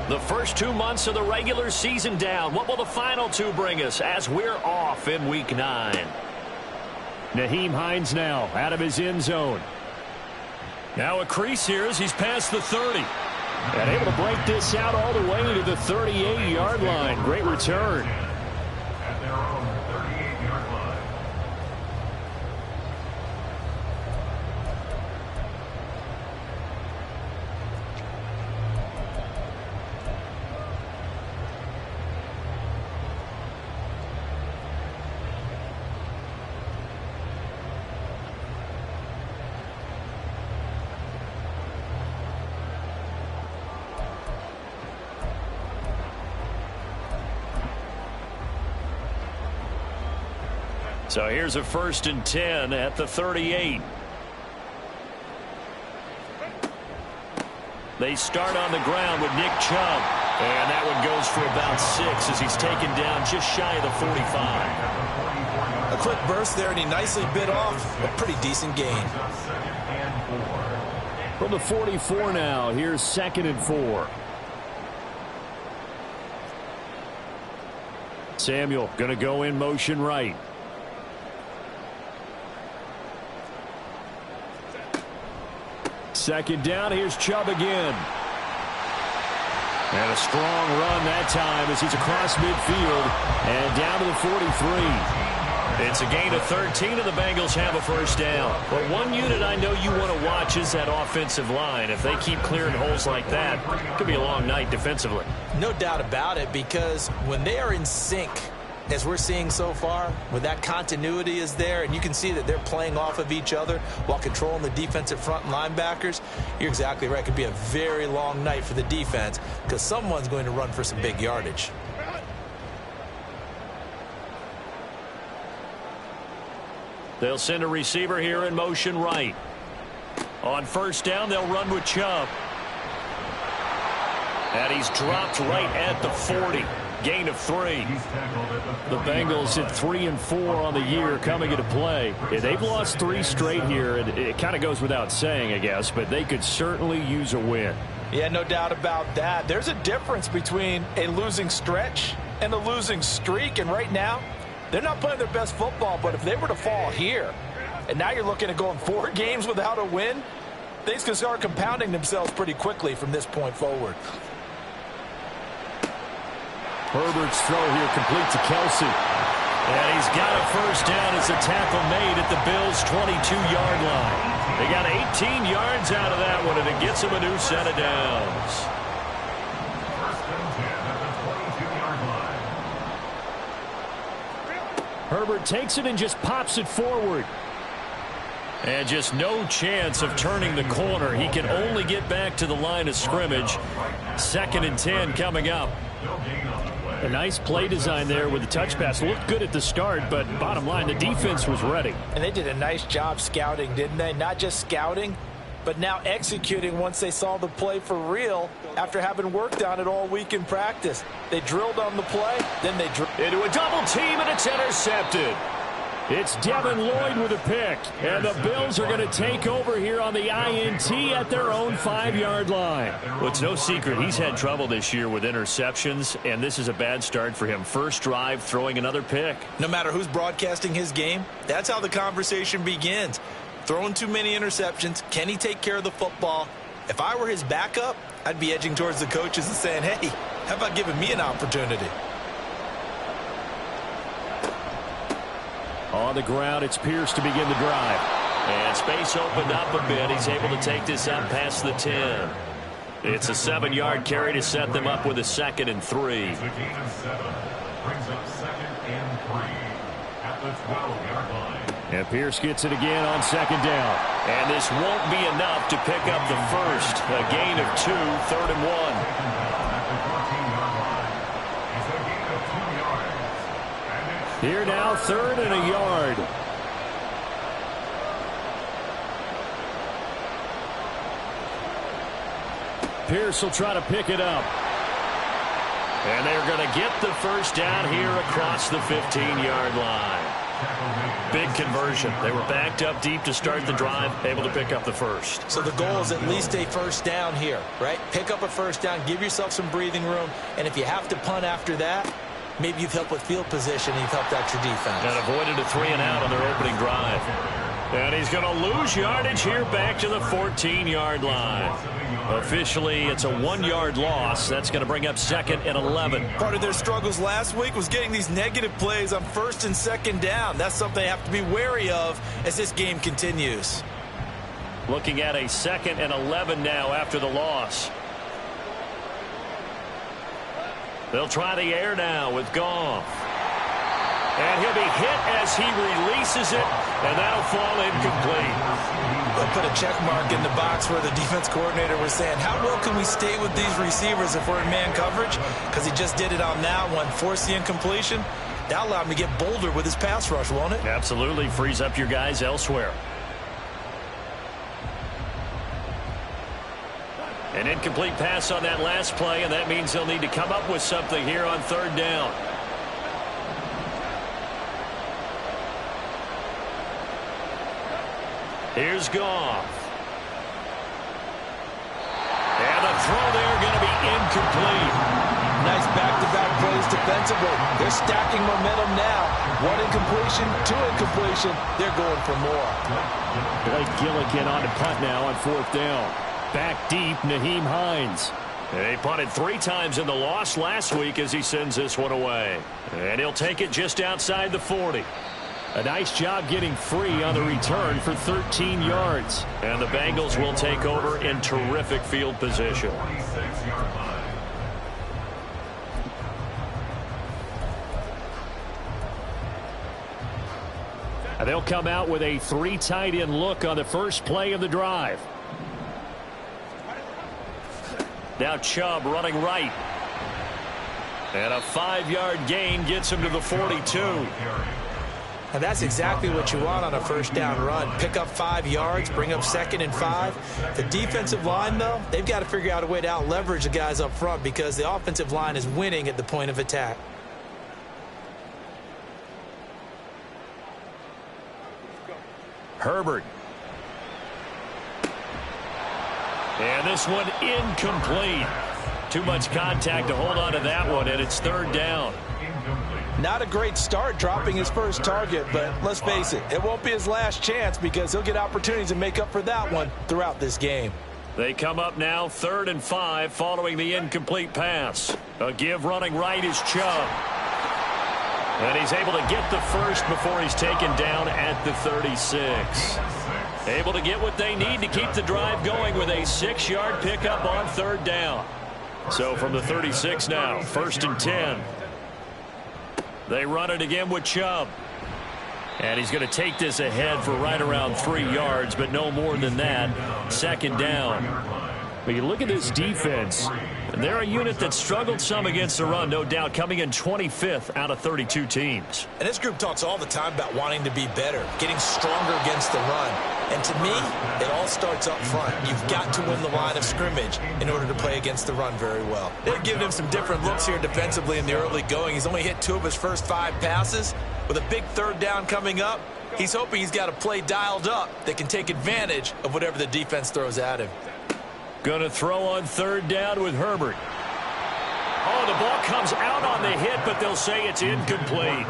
The first 2 months of the regular season down. What will the final 2 bring us as we're off in Week 9? Nyheim Hines now out of his end zone. Now a crease here as he's past the 30. And able to break this out all the way to the 38-yard line. Great return. At their own 38-yard line. So here's a 1st and 10 at the 38. They start on the ground with Nick Chubb. And that one goes for about 6 as he's taken down just shy of the 45. A quick burst there, and he nicely bit off a pretty decent gain. From the 44 now, here's 2nd and 4. Samuel going to go in motion right. Second down, here's Chubb again. And a strong run that time as he's across midfield and down to the 43. It's a gain of 13 and the Bengals have a 1st down. But one unit I know you want to watch is that offensive line. If they keep clearing holes like that, it could be a long night defensively. No doubt about it, because when they are in sync, as we're seeing so far, when that continuity is there and you can see that they're playing off of each other while controlling the defensive front and linebackers, you're exactly right. It could be a very long night for the defense because someone's going to run for some big yardage. They'll send a receiver here in motion right. On 1st down, they'll run with Chubb. And he's dropped right at the 40. Gain of 3. The Bengals at 3 and 4 on the year coming into play. Yeah, they've lost 3 straight here, and it kind of goes without saying, I guess, but they could certainly use a win. Yeah, no doubt about that. There's a difference between a losing stretch and a losing streak, and right now, they're not playing their best football, but if they were to fall here, and now you're looking at going 4 games without a win, things can start compounding themselves pretty quickly from this point forward. Herbert's throw here complete to Kelsey. And he's got a 1st down as a tackle made at the Bills' 22-yard line. They got 18 yards out of that one, and it gets them a new set of downs. 1st and 10 at the 22-yard line. Herbert takes it and just pops it forward. And just no chance of turning the corner. He can only get back to the line of scrimmage. 2nd and 10 coming up. A nice play design there with the touch pass. Looked good at the start, but bottom line, the defense was ready. And they did a nice job scouting, didn't they? Not just scouting, but now executing once they saw the play for real after having worked on it all week in practice. They drilled on the play, then they drilled into a double team, and it's intercepted. It's Devin Lloyd with a pick, and the Bills are going to take over here on the INT at their own 5-yard line. Well, it's no secret he's had trouble this year with interceptions, and this is a bad start for him. 1st drive, throwing another pick. No matter who's broadcasting his game, that's how the conversation begins. Throwing too many interceptions, can he take care of the football? If I were his backup, I'd be edging towards the coaches and saying, hey, how about giving me an opportunity? On the ground, it's Pierce to begin the drive. And space opened up a bit. He's able to take this up past the 10. It's a 7-yard carry to set them up with a 2nd and 3. It's a gain of 7. Brings up 2nd and 3 at the 12-yard line. And Pierce gets it again on 2nd down. And this won't be enough to pick up the 1st. A gain of 2, 3rd and 1. Here now, 3rd and a yard. Pierce will try to pick it up. And they're going to get the 1st down here across the 15-yard line. Big conversion. They were backed up deep to start the drive, able to pick up the first. So the goal is at least a first down here, right? Pick up a first down, give yourself some breathing room, and if you have to punt after that, maybe you've helped with field position and you've helped out your defense. And avoided a 3 and out on their opening drive. And he's going to lose yardage here back to the 14-yard line. Officially, it's a 1-yard loss. That's going to bring up 2nd and 11. Part of their struggles last week was getting these negative plays on 1st and 2nd down. That's something they have to be wary of as this game continues. Looking at a 2nd and 11 now after the loss. They'll try the air now with Goff. And he'll be hit as he releases it, and that'll fall incomplete. They'll put a check mark in the box where the defense coordinator was saying, how well can we stay with these receivers if we're in man coverage? Because he just did it on that one, forced the incompletion. That allowed him to get bolder with his pass rush, won't it? Absolutely. Frees up your guys elsewhere. An incomplete pass on that last play, and that means they'll need to come up with something here on 3rd down. Here's Goff. And the throw there going to be incomplete. Nice back-to-back plays defensively. They're stacking momentum now. 1 incompletion, 2 incompletion. They're going for more. Blake Gillikin on the punt now on 4th down. Back deep, Nyheim Hines. He punted 3 times in the loss last week as he sends this one away. And he'll take it just outside the 40. A nice job getting free on the return for 13 yards. And the Bengals will take over in terrific field position. And they'll come out with a 3 tight end look on the first play of the drive. Now Chubb running right. And a 5-yard gain gets him to the 42. And that's exactly what you want on a first down run. Pick up 5 yards, bring up 2nd and 5. The defensive line, though, they've got to figure out a way to out-leverage the guys up front because the offensive line is winning at the point of attack. Herbert. And this one incomplete. Too much contact to hold on to that one, and it's 3rd down. Not a great start dropping his first target, but let's face it, it won't be his last chance because he'll get opportunities to make up for that one throughout this game. They come up now 3rd and 5 following the incomplete pass. A give running right is Chubb. And he's able to get the first before he's taken down at the 36. Able to get what they need to keep the drive going with a 6-yard pickup on 3rd down. So from the 36 now, 1st and 10. They run it again with Chubb. And he's going to take this ahead for right around 3 yards, but no more than that. 2nd down. But you look at this defense. They're a unit that struggled some against the run, no doubt, coming in 25th out of 32 teams. And this group talks all the time about wanting to be better, getting stronger against the run. And to me, it all starts up front. You've got to win the line of scrimmage in order to play against the run very well. They've given him some different looks here defensively in the early going. He's only hit 2 of his first 5 passes. With a big 3rd down coming up, he's hoping he's got a play dialed up that can take advantage of whatever the defense throws at him. Going to throw on 3rd down with Herbert. Oh, the ball comes out on the hit, but they'll say it's incomplete.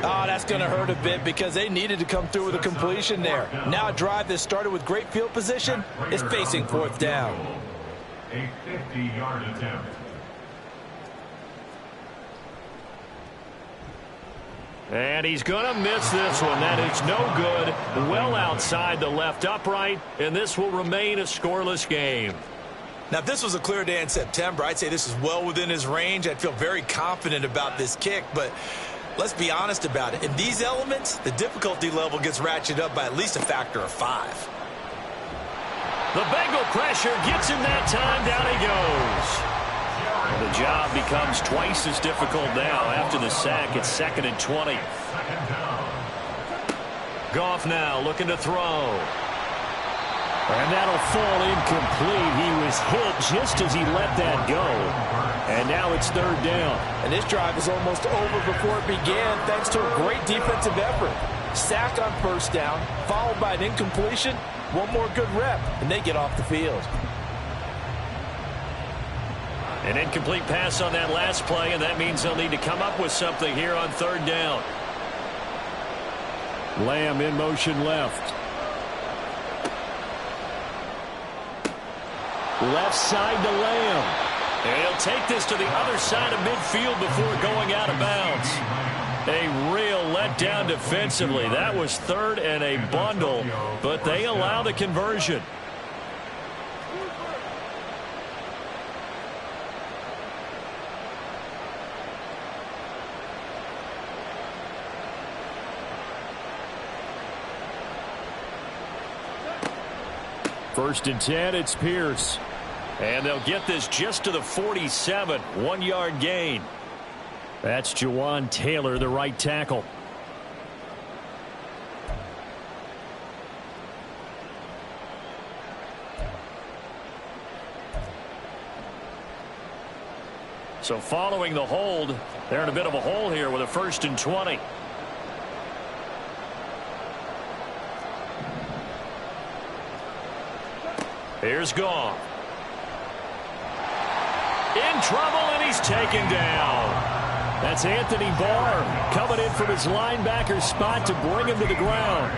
Oh, that's going to hurt a bit because they needed to come through with a completion there. Now a drive that started with great field position is facing 4th down. A 50-yard attempt. And he's going to miss this one. That is no good. Well outside the left upright, and this will remain a scoreless game. Now, if this was a clear day in September, I'd say this is well within his range. I'd feel very confident about this kick, but let's be honest about it. In these elements, the difficulty level gets ratcheted up by at least a factor of 5. The Bengal pressure gets him that time. Down he goes. The job becomes twice as difficult now after the sack. It's 2nd and 20. Goff now looking to throw. And that'll fall incomplete. He was hit just as he let that go. And now it's third down. And this drive is almost over before it began thanks to a great defensive effort. Sack on first down, followed by an incompletion. One more good rep, and they get off the field. An incomplete pass on that last play, and that means they'll need to come up with something here on third down. Lamb in motion left. Left side to Lamb. And he'll take this to the other side of midfield before going out of bounds. A real letdown defensively. That was third and a bundle, but they allow the conversion. First and 10, it's Pierce. And they'll get this just to the 47, 1-yard gain. That's Jawan Taylor, the right tackle. So following the hold, they're in a bit of a hole here with a first and 20. Here's Goff. In trouble, and he's taken down. That's Anthony Barr coming in from his linebacker spot to bring him to the ground.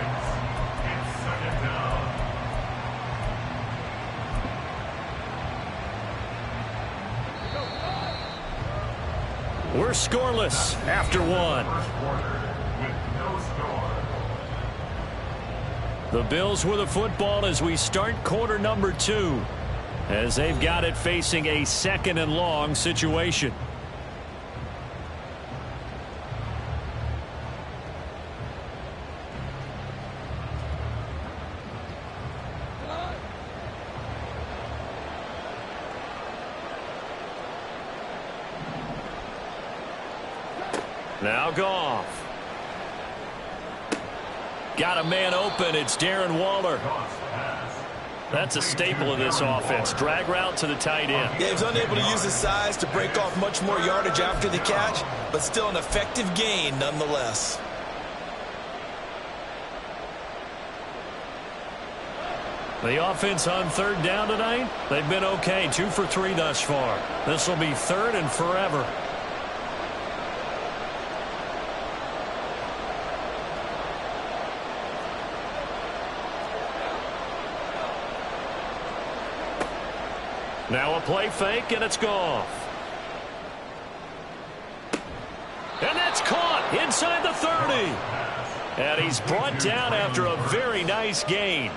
We're scoreless after one. The Bills with the football as we start quarter number 2. As they've got it facing a second and long situation. Now Goff. Got a man open. It's Darren Waller. That's a staple of this offense. Drag route to the tight end. Yeah, he's unable to use his size to break off much more yardage after the catch, but still an effective gain nonetheless. The offense on third down tonight, they've been okay. 2 for 3 thus far. This will be third and forever. Now a play fake, and it's Goff. And that's caught inside the 30. And he's brought down after a very nice gain.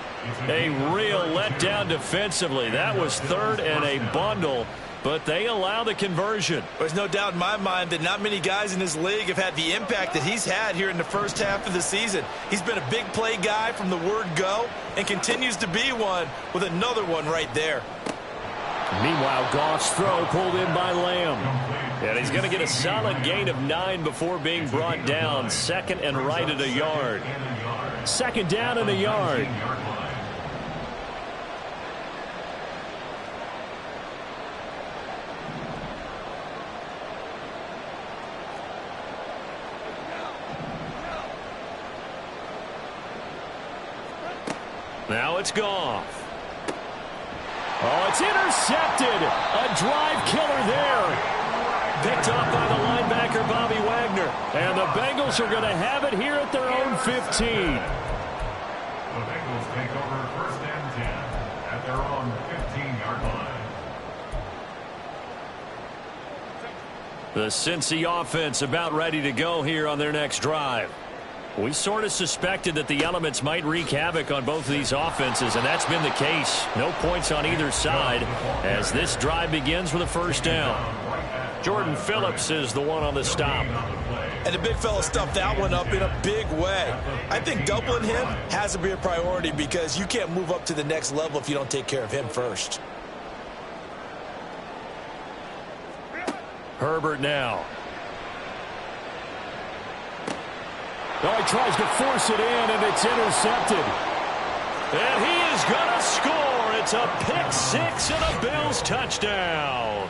A real letdown defensively. That was third and a bundle, but they allow the conversion. There's no doubt in my mind that not many guys in this league have had the impact that he's had here in the first half of the season. He's been a big play guy from the word go and continues to be one with another one right there. Meanwhile, Goff's throw pulled in by Lamb. And he's going to get a solid gain of 9 before being brought down. Second and right at a yard. Second down and a yard. Now it's Goff. Oh, it's intercepted. A drive killer there. Picked up by the linebacker, Bobby Wagner. And the Bengals are going to have it here at their own 15. The Bengals take over first and 10 at their own 15-yard line. The Cincy offense about ready to go here on their next drive. We sort of suspected that the elements might wreak havoc on both of these offenses, and that's been the case. No points on either side as this drive begins with a first down. Jordan Phillips is the one on the stop. And the big fella stuffed that one up in a big way. I think doubling him has to be a priority because you can't move up to the next level if you don't take care of him first. Herbert now. Oh, he tries to force it in, and it's intercepted. And he is going to score. It's a pick six and a big touchdown.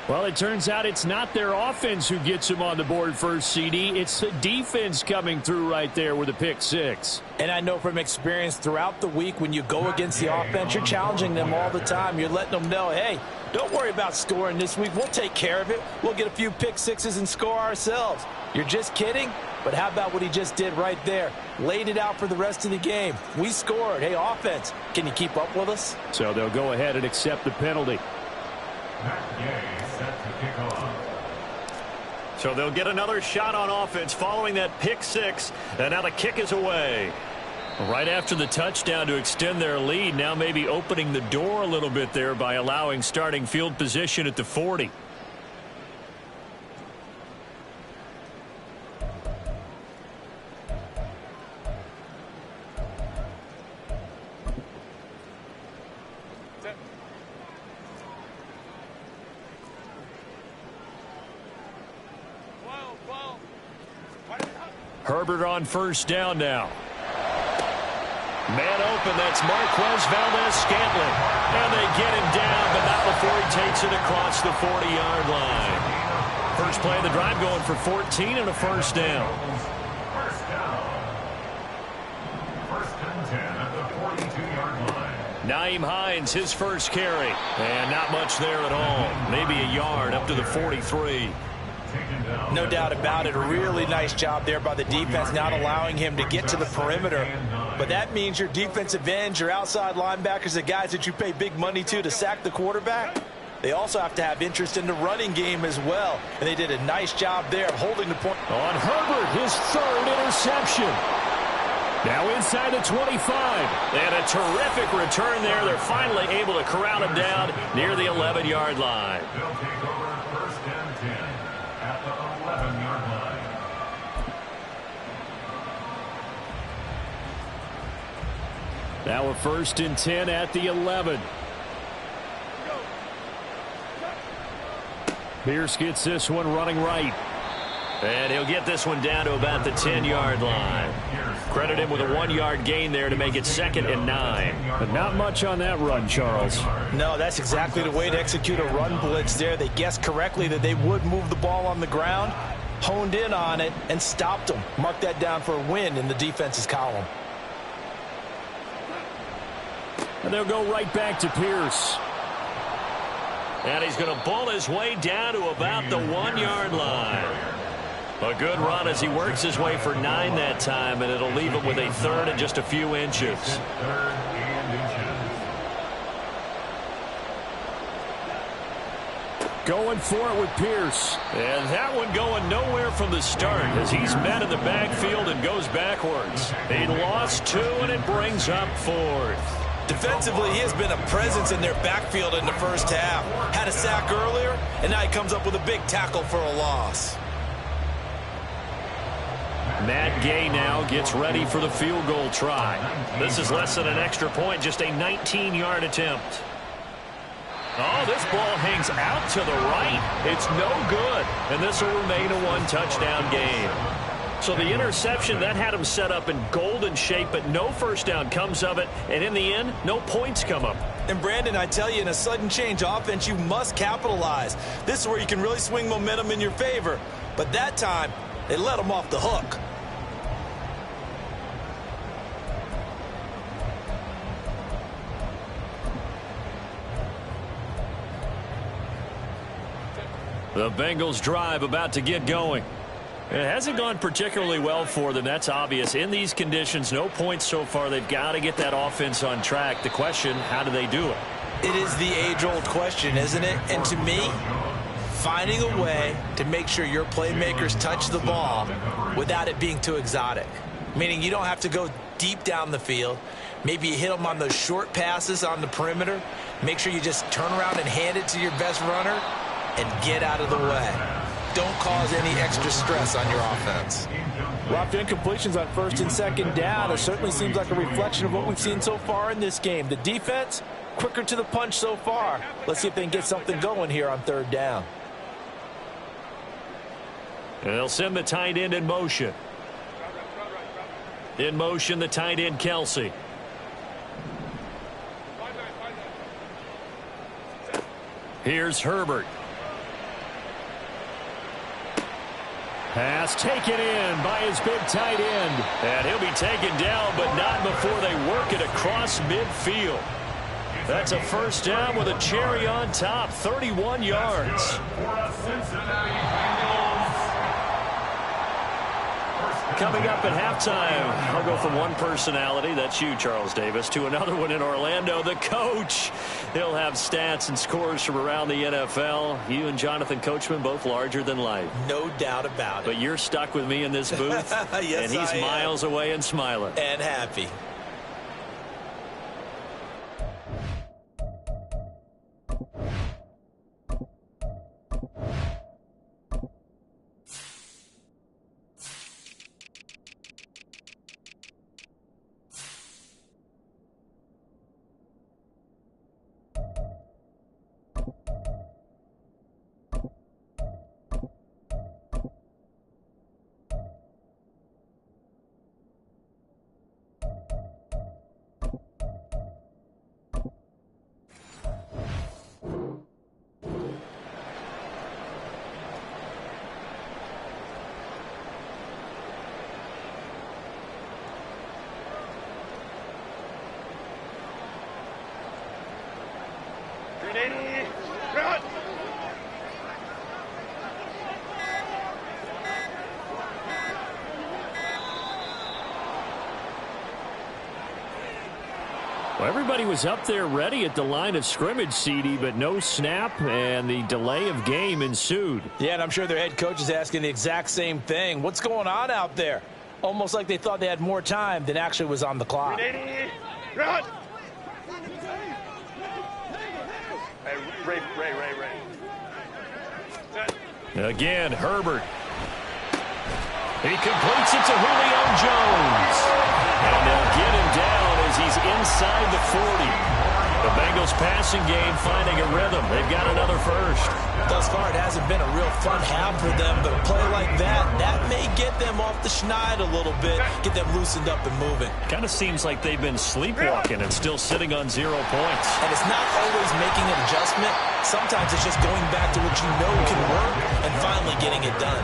Well, it turns out it's not their offense who gets him on the board first, CD. It's the defense coming through right there with a pick six. And I know from experience throughout the week, when you go against the offense, you're challenging them all the time. You're letting them know, hey, don't worry about scoring this week. We'll take care of it. We'll get a few pick sixes and score ourselves. You're just kidding? But how about what he just did right there? Laid it out for the rest of the game. We scored. Hey, offense, can you keep up with us? So they'll go ahead and accept the penalty. So they'll get another shot on offense following that pick six. And now the kick is away. Right after the touchdown to extend their lead, now maybe opening the door a little bit there by allowing starting field position at the 40. Herbert on first down now. Man open, that's Marquez Valdez-Scantling. And they get him down, but not before he takes it across the 40-yard line. First play of the drive going for 14 and a first down. First and 10 at the 42-yard line. Nyheim Hines, his first carry. And not much there at all. Maybe a yard up to the 43. No doubt about it. A really nice job there by the defense, not allowing him to get to the perimeter. But that means your defensive ends, your outside linebackers, the guys that you pay big money to sack the quarterback, they also have to have interest in the running game as well. And they did a nice job there of holding the point. On Herbert, his third interception. Now inside the 25. And a terrific return there. They're finally able to corral him down near the 11-yard line. They'll take over first and 10 at the 11-yard line. Now a first and 10 at the 11. Pierce gets this one running right. And he'll get this one down to about the 10-yard line. Credit him with a 1-yard gain there to make it 2nd and 9. But not much on that run, Charles. No, that's exactly the way to execute a run blitz there. They guessed correctly that they would move the ball on the ground, honed in on it, and stopped them. Mark that down for a win in the defense's column. And they'll go right back to Pierce. And he's going to bull his way down to about the 1-yard line. A good run as he works his way for 9 that time, and it'll leave him with a 3rd and just a few inches. Going for it with Pierce. And that one going nowhere from the start as he's met in the backfield and goes backwards. He lost 2, and it brings up 4th. Defensively, he has been a presence in their backfield in the first half. Had a sack earlier, and now he comes up with a big tackle for a loss. Matt Gay now gets ready for the field goal try. This is less than an extra point, just a 19-yard attempt. Oh, this ball hangs out to the right. It's no good, and this will remain a 1-touchdown game. So the interception, that had him set up in golden shape, but no first down comes of it, and in the end, no points come up. And Brandon, I tell you, in a sudden change offense, you must capitalize. This is where you can really swing momentum in your favor. But that time, they let him off the hook. The Bengals drive about to get going. It hasn't gone particularly well for them. That's obvious. In these conditions, no points so far. They've got to get that offense on track. The question, how do they do it? It is the age-old question, isn't it? And to me, finding a way to make sure your playmakers touch the ball without it being too exotic. Meaning you don't have to go deep down the field. Maybe you hit them on those short passes on the perimeter. Make sure you just turn around and hand it to your best runner and get out of the way. Don't cause any extra stress on your offense. Well, after incompletions on 1st and 2nd down, it certainly seems like a reflection of what we've seen so far in this game. The defense, quicker to the punch so far. Let's see if they can get something going here on 3rd down. And they'll send the tight end in motion. In motion, the tight end, Kelsey. Here's Herbert. Pass taken in by his big tight end. And he'll be taken down, but not before they work it across midfield. That's a first down with a cherry on top, 31 yards. Coming up at halftime, I'll go from one personality, that's you, Charles Davis, to another one in Orlando, the coach. He'll have stats and scores from around the NFL. You and Jonathan Coachman, both larger than life. No doubt about it. But you're stuck with me in this booth, yes, and he's miles away and smiling. And happy. Well, everybody was up there ready at the line of scrimmage, CD, but no snap, and the delay of game ensued. Yeah, and I'm sure their head coach is asking the exact same thing. What's going on out there? Almost like they thought they had more time than actually was on the clock. Run! Ray. Again, Herbert. He completes it to Julio Jones. And they'll get him down as he's inside the 40. The Bengals passing game finding a rhythm. They've got another first. Thus far, it hasn't been a real fun half for them, but a play like that may get them off the schneid a little bit, get them loosened up and moving. Kind of seems like they've been sleepwalking and still sitting on 0 points. And it's not always making an adjustment. Sometimes it's just going back to what you know can work and finally getting it done.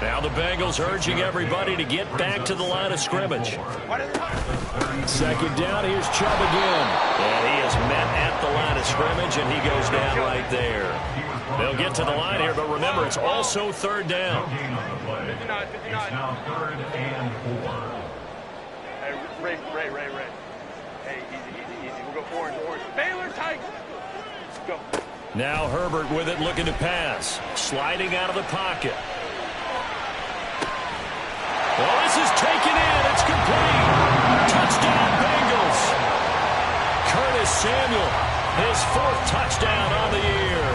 Now the Bengals urging everybody to get back to the line of scrimmage. Second down, here's Chubb again. And he is met at the line of scrimmage, and he goes down right there. They'll get to the line here, but remember, it's also third down. 59. It's now 3rd and 4. Hey, Ray. Hey, easy. We'll go orange. Baylor Tigers. Let's go. Now Herbert with it, looking to pass. Sliding out of the pocket. Well, this is taken in. It's complete. Touchdown, Bengals. Curtis Samuel, his 4th touchdown on the year.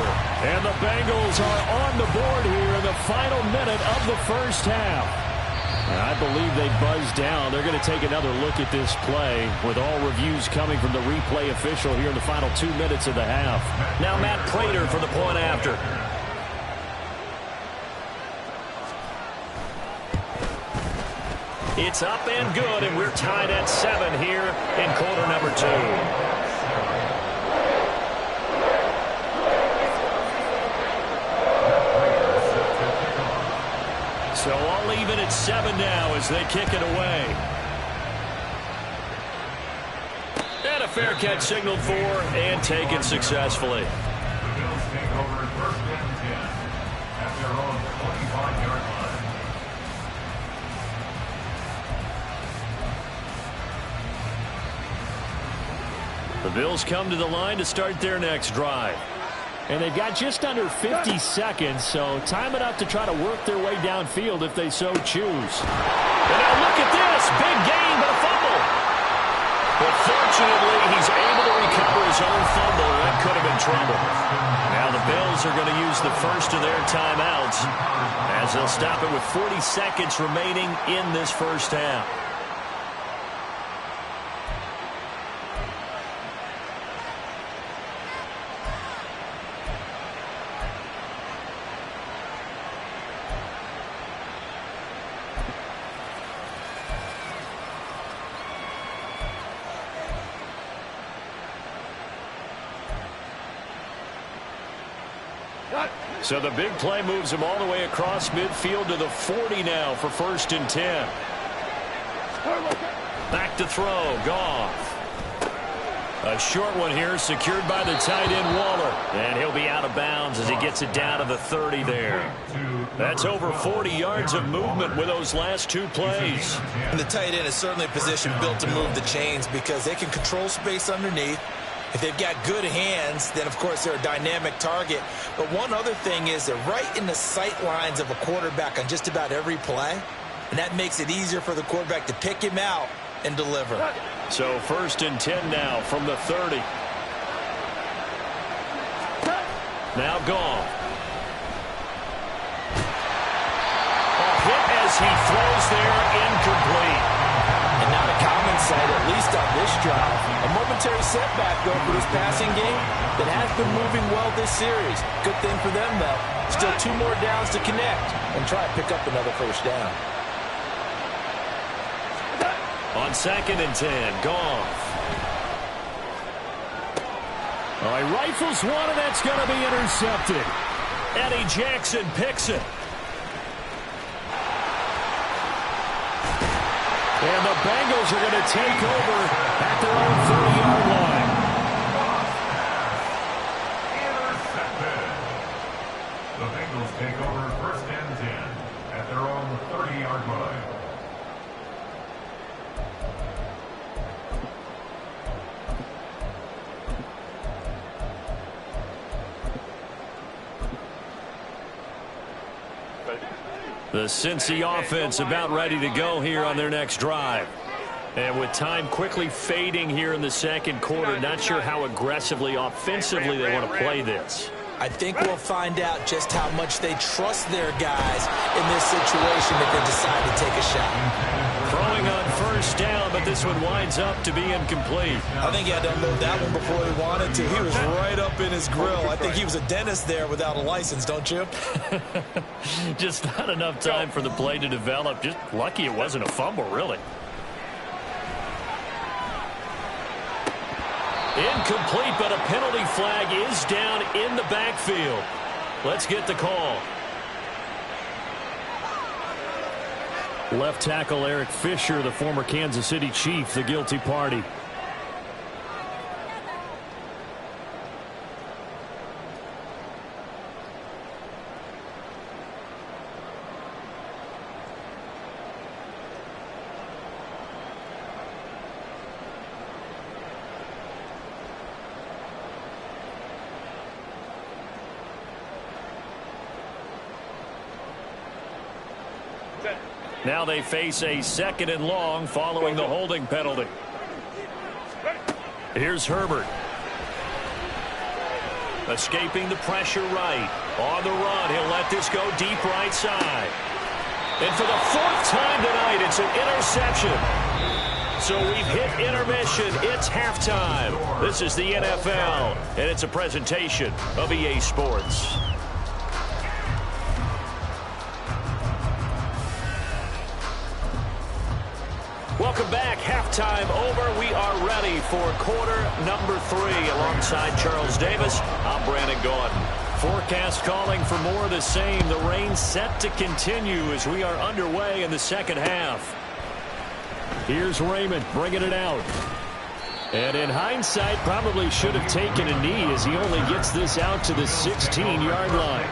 And the Bengals are on the board here in the final minute of the first half. And I believe they buzzed down. They're going to take another look at this play with all reviews coming from the replay official here in the final 2 minutes of the half. Now Matt Prater for the point after. It's up and good, and we're tied at 7 here in quarter number 2. So all even at 7 now as they kick it away. And a fair catch signaled for and taken successfully. The Bills take over 1st and 10 at their own 25-yard line. The Bills come to the line to start their next drive. And they've got just under 50 seconds, so time enough to try to work their way downfield if they so choose. And now look at this. Big gain, but a fumble. But fortunately, he's able to recover his own fumble. That could have been trouble. Now the Bills are going to use the first of their timeouts as they'll stop it with 40 seconds remaining in this first half. So the big play moves him all the way across midfield to the 40 now for 1st and 10. Back to throw. Goff. A short one here, secured by the tight end Waller. And he'll be out of bounds as he gets it down to the 30 there. That's over 40 yards of movement with those last 2 plays. And the tight end is certainly a position built to move the chains because they can control space underneath. If they've got good hands, then, of course, they're a dynamic target. But one other thing is they're right in the sight lines of a quarterback on just about every play. And that makes it easier for the quarterback to pick him out and deliver. So 1st and 10 now from the 30. Now Goff. A hit as he throws there, incomplete. And not a common sight, at least on this drive. A momentary setback, though, for this passing game that has been moving well this series. Good thing for them, though. Still 2 more downs to connect and try to pick up another 1st down. On 2nd and 10, Goff. All right, rifles one, and that's going to be intercepted. Eddie Jackson picks it. And the Bengals are going to take over at their own 30-yard line. Intercepted. The Bengals take over 1st and 10 at their own 30-yard line. The Cincy offense about ready to go here on their next drive. And with time quickly fading here in the 2nd quarter, not sure how aggressively, offensively they want to play this. I think we'll find out just how much they trust their guys in this situation if they decide to take a shot. Throwing on 1st down, but this one winds up to be incomplete. I think he had to unload that one before he wanted to. He was right up in his grill. I think he was a dentist there without a license, don't you? Just not enough time for the play to develop. Just lucky it wasn't a fumble, really. Incomplete, but a penalty flag is down in the backfield. Let's get the call. Left tackle Eric Fisher, the former Kansas City Chief, the guilty party. Now they face a 2nd and long following the holding penalty. Here's Herbert. Escaping the pressure right. On the run, he'll let this go deep right side. And for the 4th time tonight, it's an interception. So we've hit intermission. It's halftime. This is the NFL, and it's a presentation of EA Sports. Welcome back. Halftime over. We are ready for quarter number 3. Alongside Charles Davis, I'm Brandon Gordon. Forecast calling for more of the same. The rain set to continue as we are underway in the 2nd half. Here's Raymond bringing it out. And in hindsight, probably should have taken a knee as he only gets this out to the 16-yard line.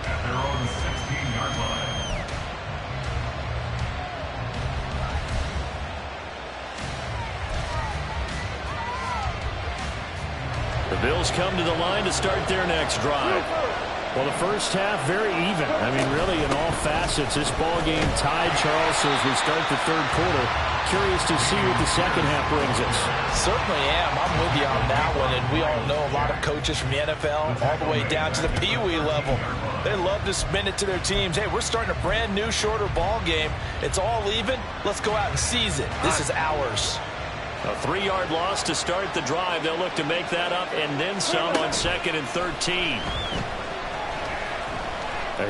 At their own 16-yard line. The Bills come to the line to start their next drive. Well, the first half, very even. I mean, really, in all facets, this ball game tied, Charles, so as we start the 3rd quarter. Curious to see what the 2nd half brings us. Certainly am. I'm with you on that one, and we all know a lot of coaches from the NFL all the way down to the Pee-wee level. They love to spin it to their teams. Hey, we're starting a brand new, shorter ball game. It's all even. Let's go out and seize it. This is ours. A 3-yard loss to start the drive. They'll look to make that up and then some on 2nd and 13.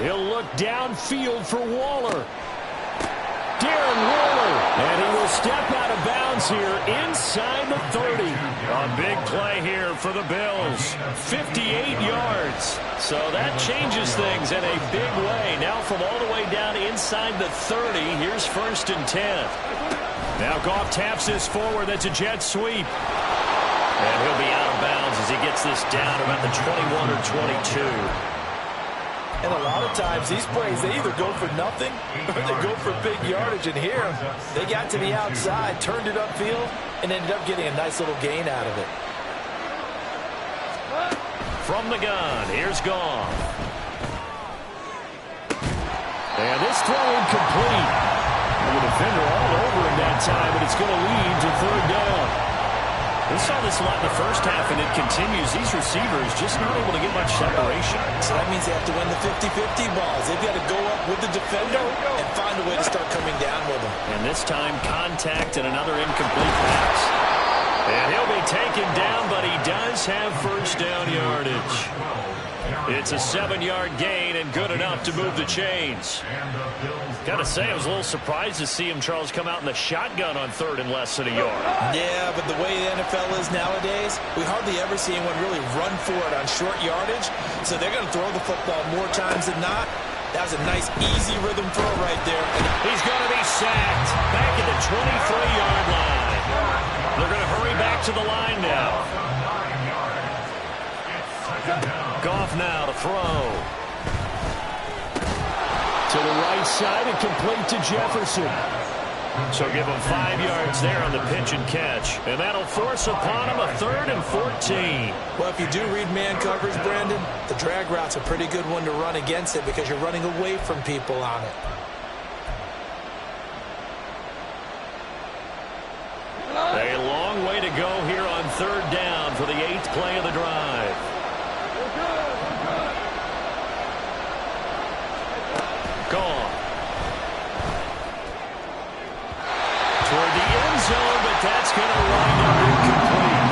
He'll look downfield for Waller. Darren Waller And he will step out of bounds here inside the 30. A big play here for the Bills. 58 yards. So that changes things in a big way. Now from all the way down inside the 30, here's 1st and 10. Now Goff taps this forward. That's a jet sweep. And he'll be out of bounds as he gets this down about the 21 or 22. And a lot of times, these plays, they either go for nothing or they go for big yardage. And here, they got to the outside, turned it upfield, and ended up getting a nice little gain out of it. From the gun, here's Goff. And this throw incomplete. The defender all over him that time, but it's going to lead to 3rd down. We saw this a lot in the first half, and it continues. These receivers just not able to get much separation. So that means they have to win the 50-50 balls. They've got to go up with the defender and find a way to start coming down with them. And this time, contact and another incomplete pass. And he'll be taken down, but he does have 1st down yardage. It's a 7-yard gain and good enough to move the chains. Got to say, I was a little surprised to see him, Charles, come out in the shotgun on 3rd and less than a yard. Yeah, but the way the NFL is nowadays, we hardly ever see anyone really run for it on short yardage. So they're going to throw the football more times than not. That was a nice, easy rhythm throw right there. And he's going to be sacked back at the 23-yard line. They're going to hurry back to the line now. Goff now to throw. To the right side and complete to Jefferson. So give him 5 yards there on the pitch and catch. And that'll force upon him a 3rd and 14. Well, if you do read man coverage, Brandon, the drag route's a pretty good one to run against it because you're running away from people on it. A long way to go here on 3rd down for the 8th play of the drive. Gone. Toward the end zone, but that's going to wind up incomplete.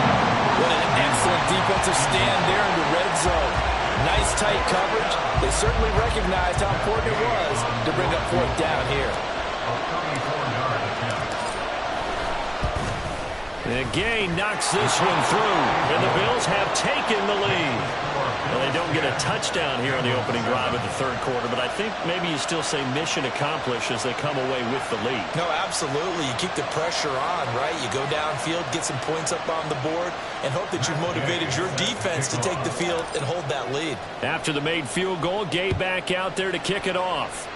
What an excellent defensive stand there in the red zone. Nice tight coverage. They certainly recognized how important it was to bring up 4th down here. And Gay knocks this one through, and the Bills have taken the lead. Well, they don't get a touchdown here on the opening drive of the 3rd quarter, but I think maybe you still say mission accomplished as they come away with the lead. No, absolutely. You keep the pressure on, right? You go downfield, get some points up on the board, and hope that you've motivated your defense to take the field and hold that lead. After the made field goal, Gay back out there to kick it off.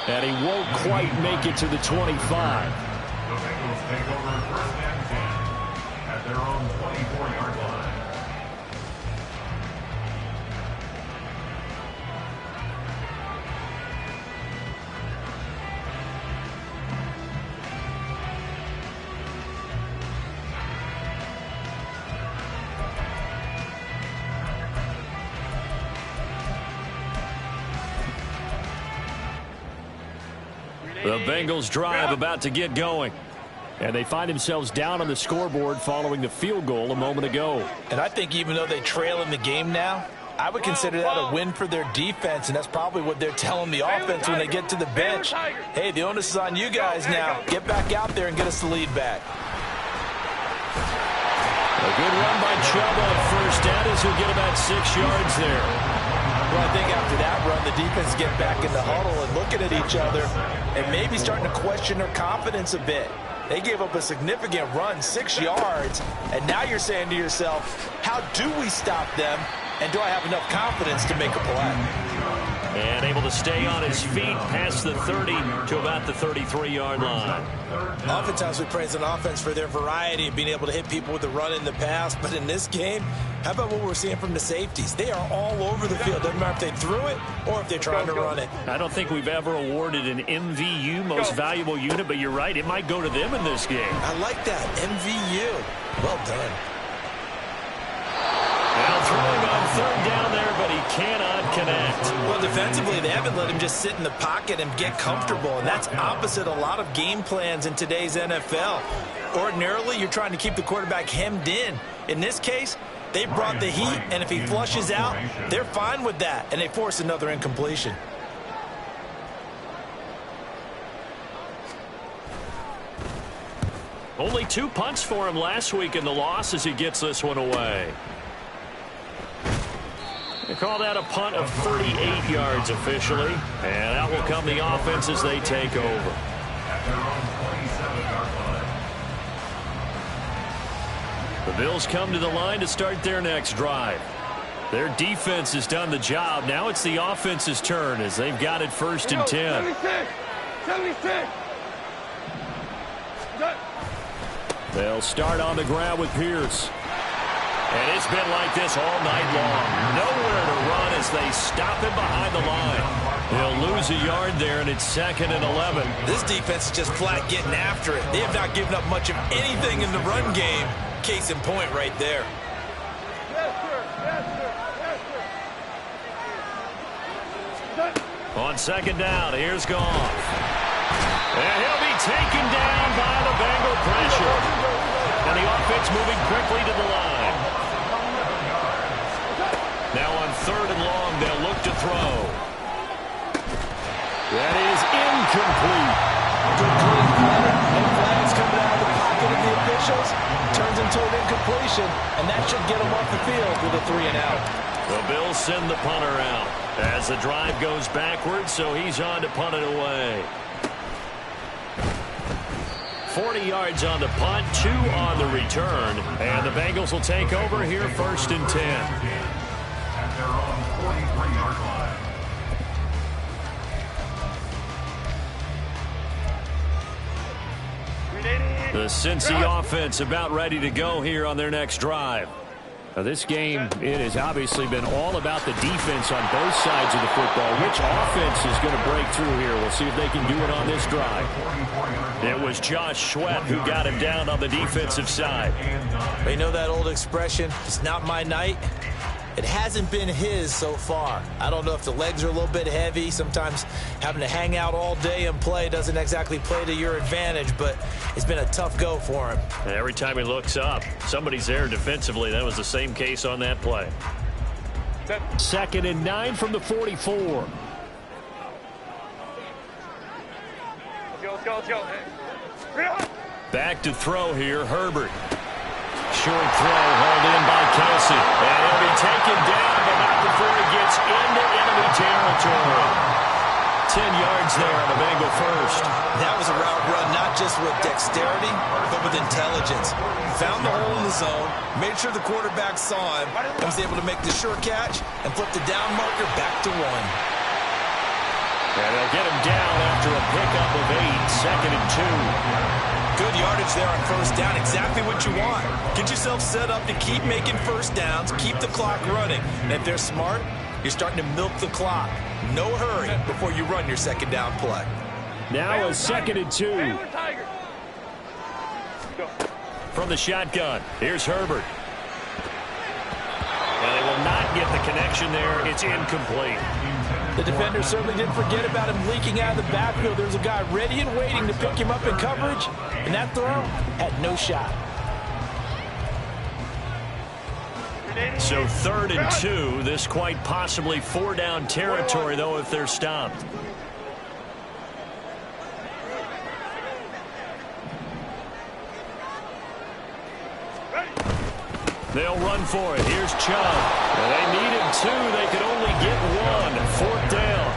And he won't quite make it to the 25. The Bengals take over 1st and 10 at their own 24-yard line. The Bengals drive about to get going. And they find themselves down on the scoreboard following the field goal a moment ago. And I think even though they trail in the game now, I would consider that a win for their defense, and that's probably what they're telling the offense when they get to the bench. Hey, the onus is on you guys now. Get back out there and get us the lead back. A good run by Chubb on 1st down as he'll get about 6 yards there. Well, I think after that run, the defense get back in the huddle and looking at each other and maybe starting to question their confidence a bit. They gave up a significant run, 6 yards, and now you're saying to yourself, how do we stop them, and do I have enough confidence to make a play? And able to stay on his feet past the 30 to about the 33-yard line. Oftentimes we praise an offense for their variety of being able to hit people with the run in the pass, but in this game, how about what we're seeing from the safeties? They are all over the field. Doesn't matter if they threw it or if they're trying to run it. I don't think we've ever awarded an MVU, most valuable unit, but you're right, it might go to them in this game. I like that, MVU. Well done. Now throwing on 3rd down there, but he cannot connect. Well, defensively, they haven't let him just sit in the pocket and get comfortable, and that's opposite a lot of game plans in today's NFL. Ordinarily, you're trying to keep the quarterback hemmed in. In this case, They brought the heat, and if he flushes out, they're fine with that, and they force another incompletion. Only 2 punts for him last week in the loss as he gets this one away. They call that a punt of 38 yards officially, and out will come the offense as they take over. The Bills come to the line to start their next drive. Their defense has done the job. Now it's the offense's turn as they've got it 1st and 10. 76. They'll start on the ground with Pierce. And it's been like this all night long. Nowhere to run as they stop him behind the line. They'll lose a yard there, and it's 2nd and 11. This defense is just flat getting after it. They have not given up much of anything in the run game. Case in point right there. Yes, sir. Yes, sir. Yes, sir. On 2nd down, here's Goff. And he'll be taken down by the Bengal pressure. And the offense moving quickly to the line. Now on 3rd and long, they'll look to throw. That is incomplete. Good clean play. No flags coming out of the pocket of the officials. Turns into an incompletion, and that should get them off the field with a 3 and out. The Bills send the punter out as the drive goes backwards, so he's on to punt it away. 40 yards on the punt, 2 on the return, and the Bengals will take over here 1st and 10. At their own 43-yard line. The Cincy offense about ready to go here on their next drive. Now this game, it has obviously been all about the defense on both sides of the football. Which offense is going to break through here? We'll see if they can do it on this drive. It was Josh Sweat who got him down on the defensive side. You know that old expression, it's not my night? It hasn't been his so far. I don't know if the legs are a little bit heavy. Sometimes having to hang out all day and play doesn't exactly play to your advantage, but it's been a tough go for him. And every time he looks up, somebody's there defensively. That was the same case on that play. 2nd and 9 from the 44. Let's go. Back to throw here, Herbert. Short throw hauled in by Kelsey. And he'll be taken down, but not before he gets into enemy territory. 10 yards there on the Bengal first. That was a route run not just with dexterity, but with intelligence. Found the hole in the zone, made sure the quarterback saw him, and was able to make the sure catch and flip the down marker back to 1. And they'll get him down after a pickup of 8, 2nd and 2. Good yardage there on 1st down, exactly what you want. Get yourself set up to keep making 1st downs, keep the clock running. And if they're smart, you're starting to milk the clock. No hurry before you run your 2nd down play. Now a 2nd and 2. From the shotgun, here's Herbert. And they will not get the connection there. It's incomplete. The defender certainly didn't forget about him leaking out of the backfield. There's a guy ready and waiting to pick him up in coverage, and that throw had no shot. So 3rd and 2. This quite possibly 4-down territory, though, if they're stopped. They'll run for it. Here's Chubb. And they needed 2. They could only get 1. 4th down.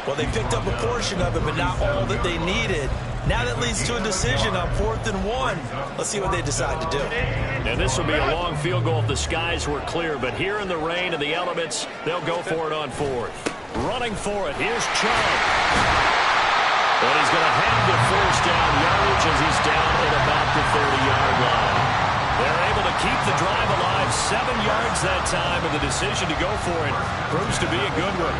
Well, they picked up a portion of it, but not all that they needed. Now that leads to a decision on 4th and 1. Let's see what they decide to do. And this will be a long field goal if the skies were clear. But here in the rain and the elements, they'll go for it on 4th. Running for it. Here's Chubb. And he's going to have the 1st down yardage as he's down at about the 30-yard line. They're able to keep the drive alive, 7 yards that time, and the decision to go for it proves to be a good one.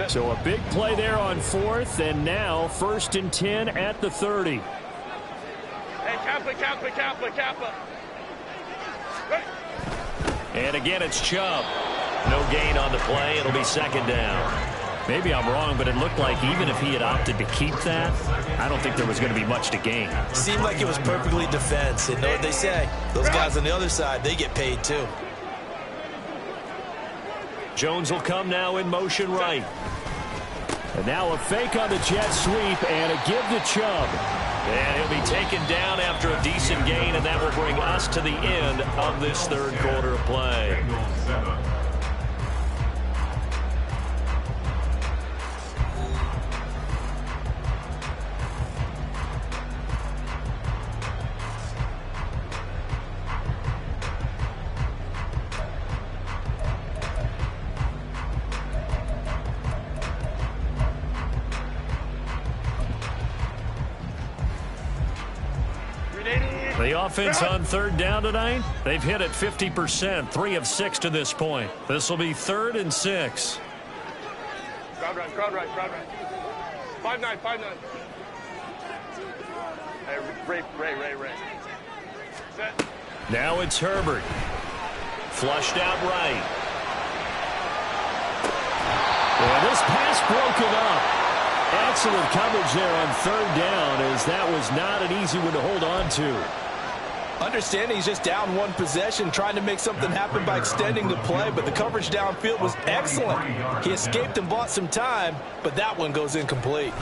So a big play there on 4th, and now 1st and 10 at the 30. Hey, Kappa. And again, it's Chubb. No gain on the play. It'll be 2nd down. Maybe I'm wrong, but it looked like even if he had opted to keep that, I don't think there was going to be much to gain. Seemed like it was perfectly defense. And know what they say? Those guys on the other side, they get paid too. Jones will come now in motion right. And now a fake on the jet sweep and a give to Chubb. And he'll be taken down after a decent gain, and that will bring us to the end of this third quarter of play. The offense on third down tonight, they've hit it 50%, 3 of 6 to this point. This will be 3rd and 6. Crowd right, crowd right, crowd right. 5-9, 5-9. Hey, Ray. Set. Now it's Herbert. Flushed out right. And this pass broken up. Excellent coverage there on third down, as that was not an easy one to hold on to. Understanding he's just down one possession, trying to make something happen by extending the play, but the coverage downfield was excellent. He escaped and bought some time, but that one goes incomplete.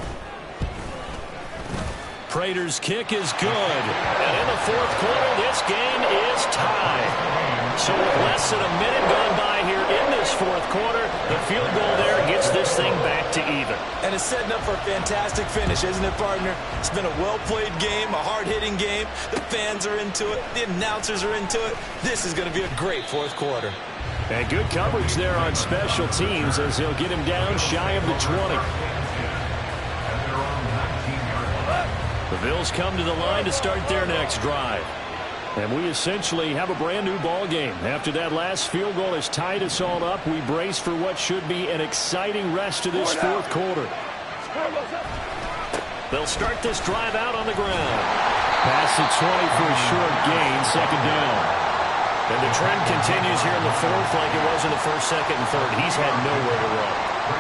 Prater's kick is good. And in the fourth quarter, this game is tied. So with less than a minute gone by here in this fourth quarter, the field goal there gets this thing back to even. And it's setting up for a fantastic finish, isn't it, partner? It's been a well-played game, a hard-hitting game. The fans are into it. The announcers are into it. This is going to be a great fourth quarter. And good coverage there on special teams as they'll get him down shy of the 20. The Bills come to the line to start their next drive. And we essentially have a brand new ball game. After that last field goal has tied us all up, we brace for what should be an exciting rest to this fourth quarter. They'll start this drive out on the ground. Past the 20 for a short gain, second down. And the trend continues here in the fourth like it was in the first, second, and third. He's had nowhere to run.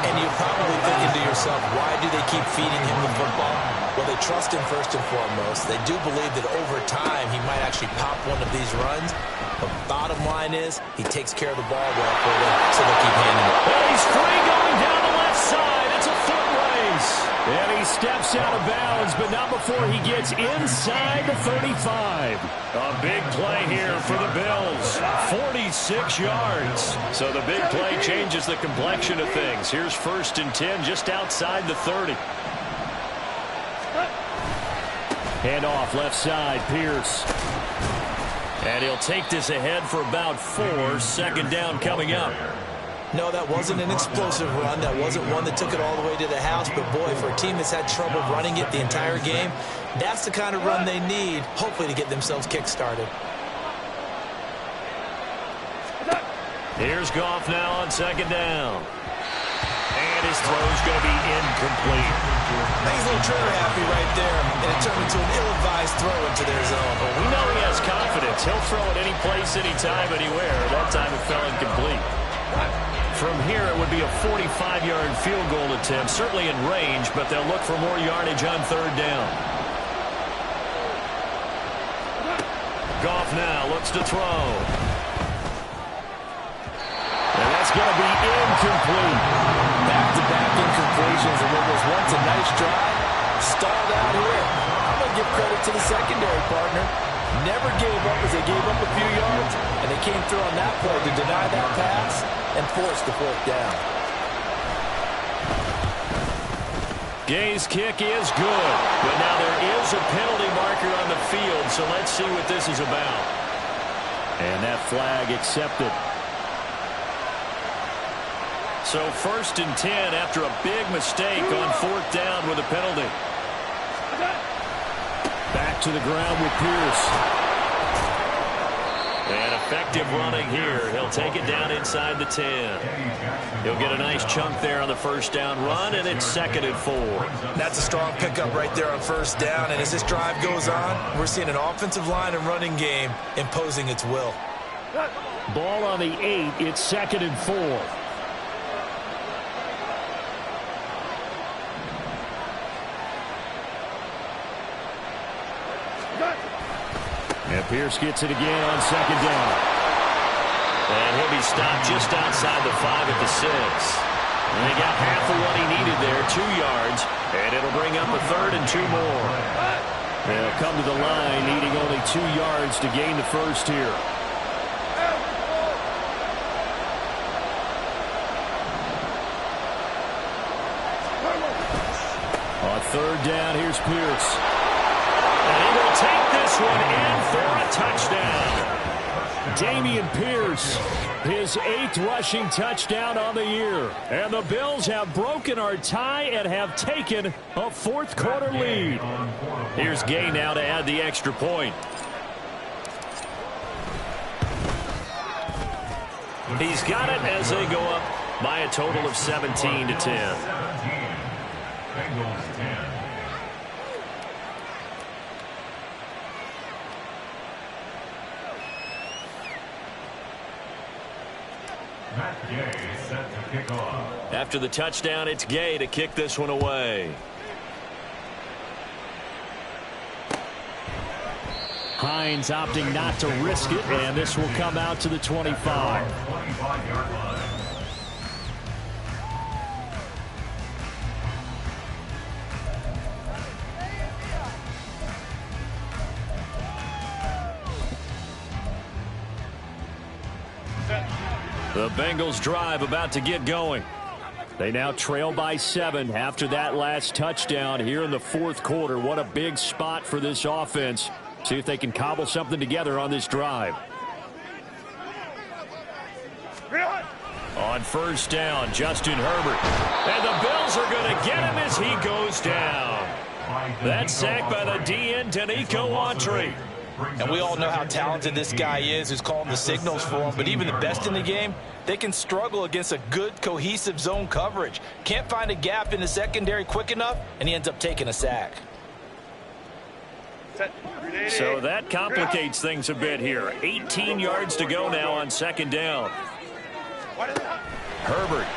And you're probably thinking to yourself, why do they keep feeding him the football? Well, they trust him first and foremost. They do believe that over time he might actually pop one of these runs. But bottom line is he takes care of the ball well for them, so they'll keep handing it. And he's free going down the left side. It's a foot race. And he steps out of bounds, but not before he gets inside the 35. A big play here for the Bills. 46 yards. So the big play changes the complexion of things. Here's 1st and 10 just outside the 30. Hand off left side, Pierce. And he'll take this ahead for about 4. Second down coming up. No, that wasn't an explosive run. That wasn't one that took it all the way to the house. But, boy, for a team that's had trouble running it the entire game, that's the kind of run they need, hopefully, to get themselves kick-started. Here's Goff now on second down. And his throw's going to be incomplete. He's a little trigger happy right there, and it turned into an ill-advised throw into their zone. But we know he has confidence. He'll throw it any place, anytime, anywhere. That time it fell incomplete. From here, it would be a 45-yard field goal attempt, certainly in range, but they'll look for more yardage on third down. Goff now looks to throw. And that's going to be incomplete. Back-to-back incompletions, and what was once a nice drive, stalled out here. I'm going to give credit to the secondary partner. Never gave up as they gave up a few yards, and they came through on that play to deny that pass and force the fourth down. Gay's kick is good, but now there is a penalty marker on the field, so let's see what this is about. And that flag accepted. So 1st and 10 after a big mistake on fourth down with a penalty. Back to the ground with Pierce. And effective running here. He'll take it down inside the 10. He'll get a nice chunk there on the first down run, and it's 2nd and 4. That's a strong pickup right there on first down, and as this drive goes on, we're seeing an offensive line and running game imposing its will. Ball on the 8. It's 2nd and 4. Pierce gets it again on second down. And he'll be stopped just outside the 5 at the 6. And they got half of what he needed there, 2 yards. And it'll bring up a 3rd and 2 more. They'll come to the line needing only 2 yards to gain the first here. On 3rd down, here's Pierce. And he will take this one in for a touchdown. Dameon Pierce, his 8th rushing touchdown on the year. And the Bills have broken our tie and have taken a 4th quarter lead. Here's Gay now to add the extra point. He's got it as they go up by a total of 17 to 10. Bengals 10. Matt Gay set to kick off. After the touchdown, it's Gay to kick this one away. Hines opting not to risk it, and this will come out to the 25. 25-yard line. The Bengals drive about to get going. They now trail by 7 after that last touchdown here in the 4th quarter. What a big spot for this offense. See if they can cobble something together on this drive. On 1st down, Justin Herbert. And the Bills are going to get him as he goes down. That's sacked by the DN, Danico Autry. And we all know how talented this guy is who's calling the signals for him. But even the best in the game, they can struggle against a good, cohesive zone coverage. Can't find a gap in the secondary quick enough, and he ends up taking a sack. So that complicates things a bit here. 18 yards to go now on 2nd down. Herbert.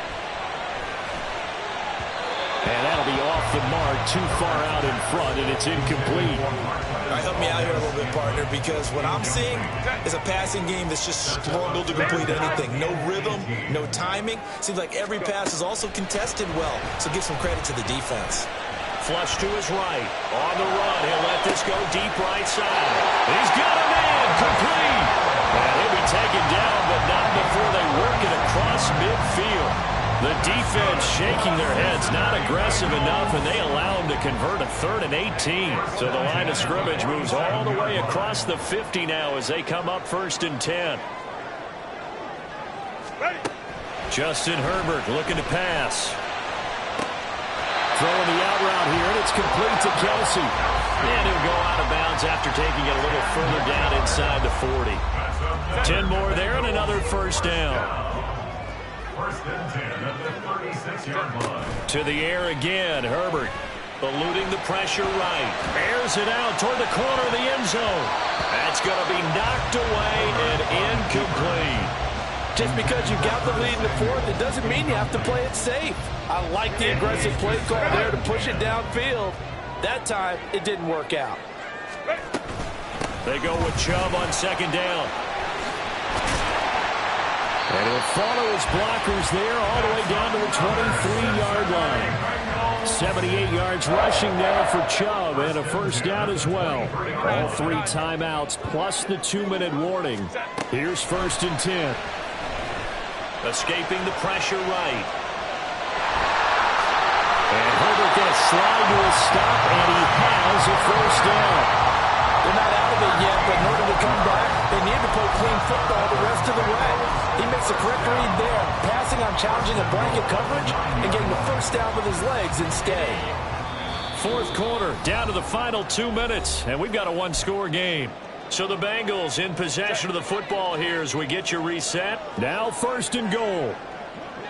And that'll be off the mark, too far out in front, and it's incomplete. All right, help me out here a little bit, partner, because what I'm seeing is a passing game that's just struggled to complete anything. No rhythm, no timing. Seems like every pass is also contested well, so give some credit to the defense. Flush to his right. On the run, he'll let this go deep right side. He's got a man, complete. And he'll be taken down, but not before they work it across midfield. The defense shaking their heads, not aggressive enough, and they allow him to convert a 3rd and 18. So the line of scrimmage moves all the way across the 50 now as they come up 1st and 10. Justin Herbert looking to pass. Throwing the out route here, and it's complete to Kelsey. And he'll go out of bounds after taking it a little further down inside the 40. 10 more there and another 1st down. 1st and 10 at the 36-yard line. To the air again, Herbert eluding the pressure right. Airs it out toward the corner of the end zone. That's going to be knocked away and incomplete. Just because you got the lead in the 4th, it doesn't mean you have to play it safe. I like the aggressive play call there to push it downfield. That time, it didn't work out. They go with Chubb on 2nd down. And he'll follow his blockers there all the way down to the 23-yard line. 78 yards rushing now for Chubb, and a 1st down as well. All 3 timeouts plus the 2-minute warning. Here's 1st and 10. Escaping the pressure right. And Herbert going to slide to a stop, and he has a 1st down. They're not out of it yet, but in order to come back, they need to play clean football the rest of the way. He makes a correct read there, passing on challenging a blanket coverage and getting the 1st down with his legs instead. 4th quarter, down to the final 2 minutes, and we've got a 1-score game. So the Bengals in possession of the football here as we get you reset. Now 1st and goal.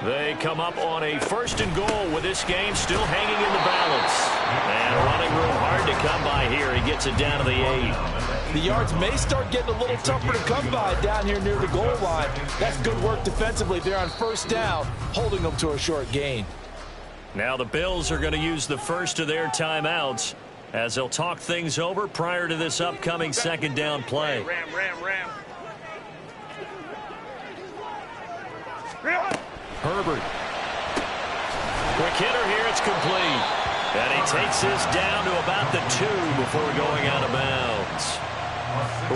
They come up on a 1st and goal with this game still hanging in the balance. And running room hard to come by here. He gets it down to the 8. The yards may start getting a little tougher to come by down here near the goal line. That's good work defensively. They're on 1st down, holding them to a short gain. Now the Bills are going to use the first of their timeouts. as they'll talk things over prior to this upcoming second down play. Ram. Herbert. Quick hitter here. It's complete. And he takes this down to about the 2 before going out of bounds.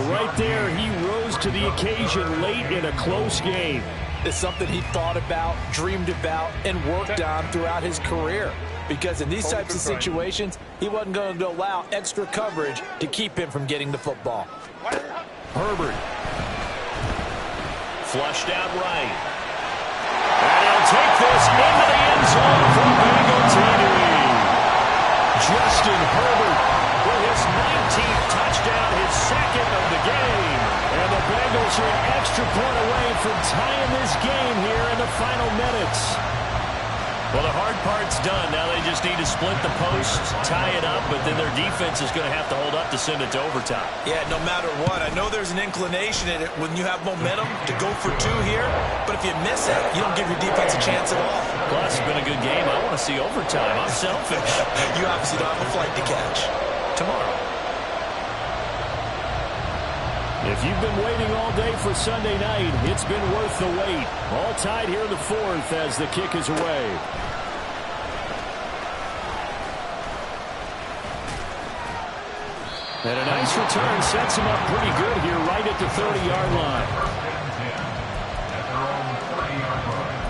Right there, he rose to the occasion late in a close game. It's something he thought about, dreamed about, and worked on throughout his career. Because in these types of situations, he wasn't going to allow extra coverage to keep him from getting the football. Herbert. Flushed out right. And he'll take this into the end zone for Bengal TD. Justin Herbert with his 19th touchdown, his second of the game. And the Bengals are an extra point away from tying this game here in the final minutes. Well, the hard part's done. Now they just need to split the post, tie it up, but then their defense is going to have to hold up to send it to overtime. Yeah, no matter what. I know there's an inclination in it when you have momentum to go for 2 here, but if you miss it, you don't give your defense a chance at all. Plus, it's been a good game. I want to see overtime. I'm selfish. You obviously don't have a flight to catch. Tomorrow. If you've been waiting all day for Sunday night, it's been worth the wait. All tied here in the 4th as the kick is away. And a nice return sets him up pretty good here right at the 30-yard line. At their own 30-yard line.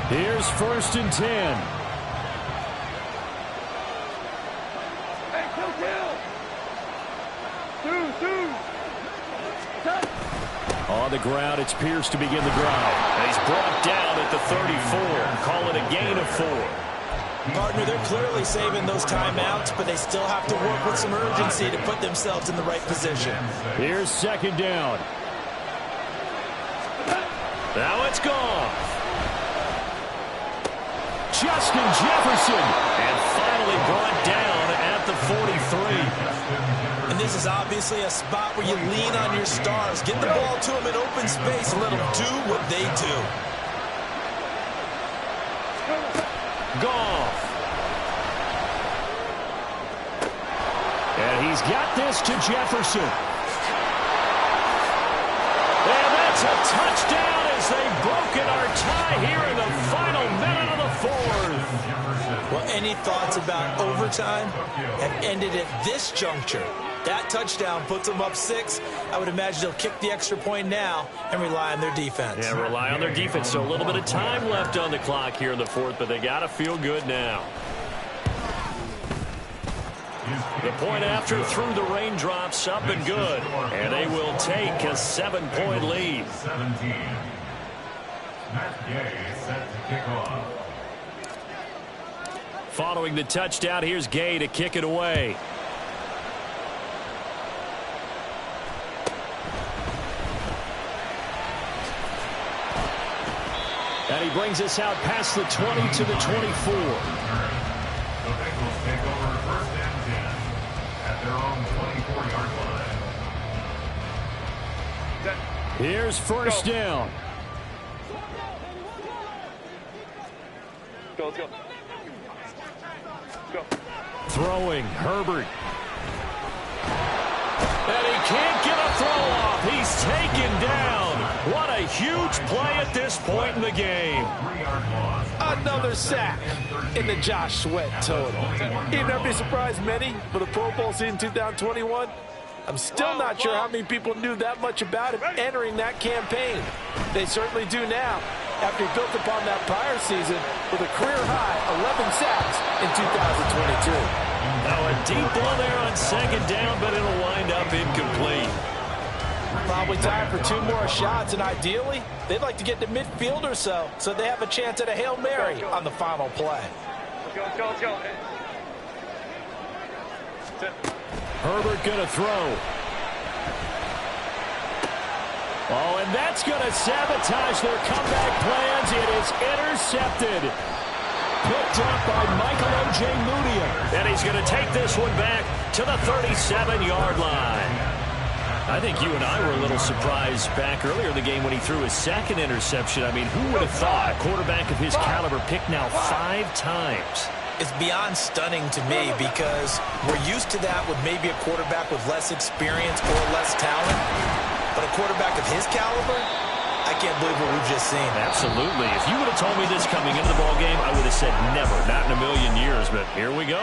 Here's 1st and 10. Hey, Two. On the ground, it's Pierce to begin the drive. And he's brought down at the 34. Call it a gain of 4. Partner, they're clearly saving those timeouts, but they still have to work with some urgency to put themselves in the right position. Here's 2nd down. Now it's gone. Justin Jefferson. And finally brought down at the 43. And this is obviously a spot where you lean on your stars. Get the ball to them in open space and let them do what they do. Goff. And he's got this to Jefferson. And that's a touchdown as they've broken our tie here in the final minute of the 4th. Well, any thoughts about overtime have ended at this juncture. That touchdown puts them up 6. I would imagine they'll kick the extra point now and rely on their defense. Yeah, rely on their defense. So a little bit of time left on the clock here in the 4th, but they got to feel good now. The point after through the raindrops, up and good. And they will take a 7-point lead. 17. Matt Gay set to kick off. Following the touchdown, here's Gay to kick it away. And he brings us out past the 20 to the 24. The Bengals take over 1st and 10 at their own 24-yard line. Here's 1st down. Let's go. Throwing, Herbert. And he can't get a throw off. He's taken down. What a huge play at this point in the game. Another sack in the Josh Sweat total. Even if they surprised many for the Pro Bowl season 2021, I'm still not sure how many people knew that much about him entering that campaign. They certainly do now, after he built upon that prior season with a career-high 11 sacks in 2022. Now a deep ball there on 2nd down, but it'll wind up incomplete. Probably time for 2 more shots, and ideally, they'd like to get to midfield or so they have a chance at a Hail Mary on the final play. Let's go. Herbert going to throw. Oh, and that's going to sabotage their comeback plans. It is intercepted. Picked up by Michael Ojemudia. And he's going to take this one back to the 37-yard line. I think you and I were a little surprised back earlier in the game when he threw his second interception. I mean, who would have thought a quarterback of his caliber picked now 5 times? It's beyond stunning to me because we're used to that with maybe a quarterback with less experience or less talent. But a quarterback of his caliber, I can't believe what we've just seen. Absolutely. If you would have told me this coming into the ball game, I would have said never, not in a million years. But here we go.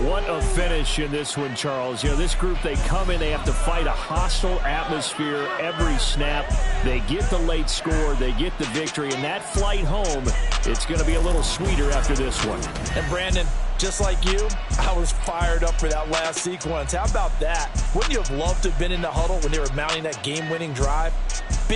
What a finish in this one, Charles. You know, this group, they come in, they have to fight a hostile atmosphere every snap. They get the late score, they get the victory, and that flight home, it's going to be a little sweeter after this one. And Brandon, just like you, I was fired up for that last sequence. How about that? Wouldn't you have loved to have been in the huddle when they were mounting that game-winning drive?